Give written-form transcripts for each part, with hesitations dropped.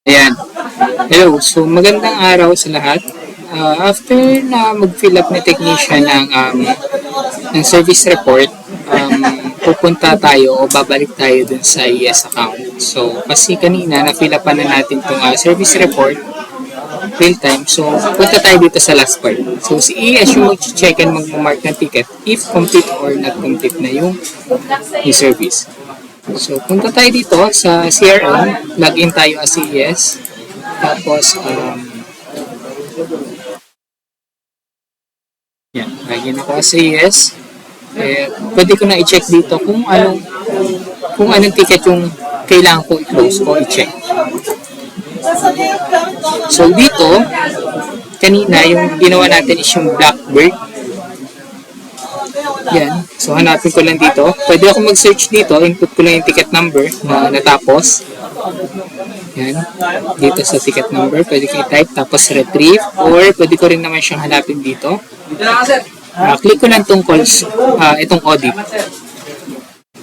Ayan. Hello. So, magandang araw sa lahat. After na mag-fill up ni technician ng service report, pupunta tayo o babalik tayo dun sa ES account. So, kasi kanina na-fill up na natin itong service report real time. So, punta tayo dito sa last part. So, si ES yung mag-check and mag-mark ng ticket if complete or not complete na yung service. So, punta tayo dito sa CRM, login tayo as CES, tapos, yan, login ako as CES. Pwede ko na i-check dito kung anong ticket yung kailangan ko i-close o i-check. So, dito, kanina, yung ginawa natin is yung Blackbird. Yan. So, hanapin ko lang dito. Pwede ako mag-search dito. Input ko lang yung ticket number na natapos. Yan. Dito sa ticket number, pwede ko i-type tapos retrieve. Or, pwede ko rin naman siyang hanapin dito. Click ko lang itong calls, itong audit.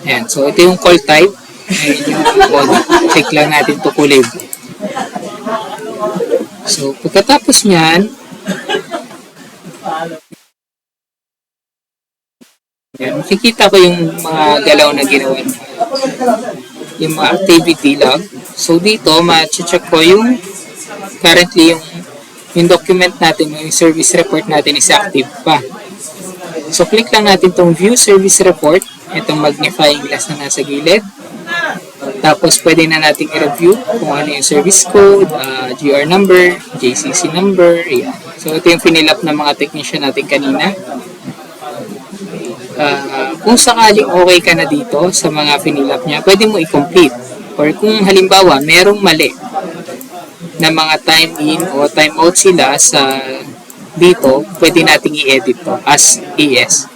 Yan. So, ito yung call type. Ayan yung audit. Click lang natin ito kulay. So, pagkatapos niyan, yan, makikita ko yung mga galaw na ginawa, yung mga activity log. So dito, ma-check ko yung currently yung document natin, yung service report natin is active pa. So click lang natin itong view service report, itong magnifying glass na nasa gilid. Tapos pwede na natin i-review kung ano yung service code, GR number, JCC number, yan. So ito yung finill up ng mga technician natin kanina. Kung sakaling okay ka na dito sa mga finill up niya, pwede mo i-complete. Or kung halimbawa, merong mali na mga time in o time out sila sa dito, pwede nating i-edit to as ES.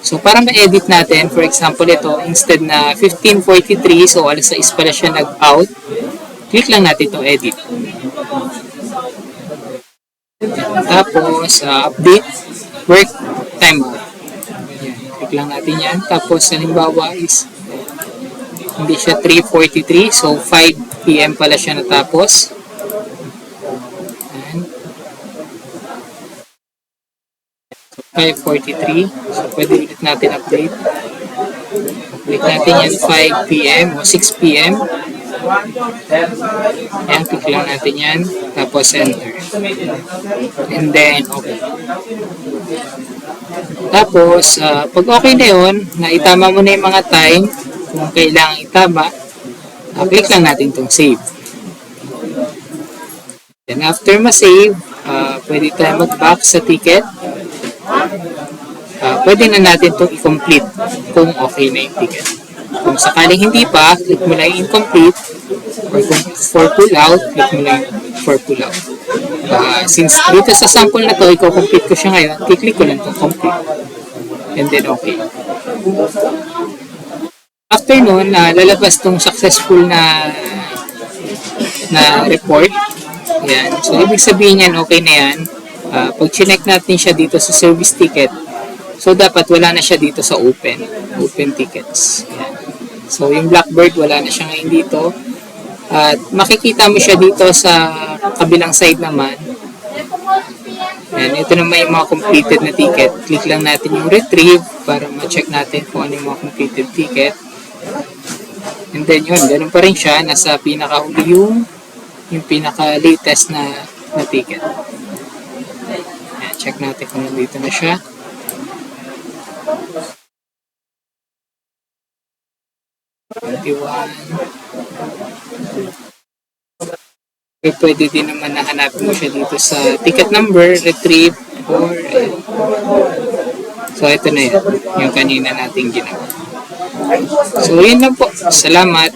So, para ma-edit natin, for example, ito, instead na 15:43, so alas 6 pala siya nag-out, click lang natin itong edit. Tapos, update, work, time out. Click lang natin yan. Tapos, halimbawa is hindi siya 3:43. So, 5 PM pala siya natapos. Ayan. So, 5:43. So, pwede ulit natin update. Click natin yan 5 PM o 6 PM. Ayan, click lang natin yan. Tapos, enter. And then, okay. Tapos, pag okay na yun, naitama mo na yung mga time, kung kailangan itama, click lang natin itong save. Then after ma-save, pwede tayo mag-back sa ticket. Pwede na natin itong i-complete kung okay na yung ticket. Kung sakaling hindi pa, click mo lang yung incomplete. Or kung for pull out, click mo lang for pull out. Since dito sa sample na to, i-complete ko siya ngayon, click ko lang itong complete. And then okay. After nun, lalabas tong successful na report. Yan. So, ibig sabihin yan, okay na yan. Pag chinek natin siya dito sa service ticket, so dapat wala na siya dito sa open tickets. Yan. So, yung Blackbird, wala na siya ngayon dito. At makikita mo siya dito sa kabilang side naman. Yan, ito naman yung mga completed na ticket. Click lang natin yung retrieve para ma-check natin kung ano yung mga completed ticket. And then yun, ganun pa rin siya. Nasa pinakahuli yung pinaka-latest na ticket. Yan, check natin kung nandito na siya. Okay, pwede din naman na hanapin mo siya dito sa ticket number, retrieve, or so ito na yun, yung kanina nating ginawa. So yun lang po. Salamat.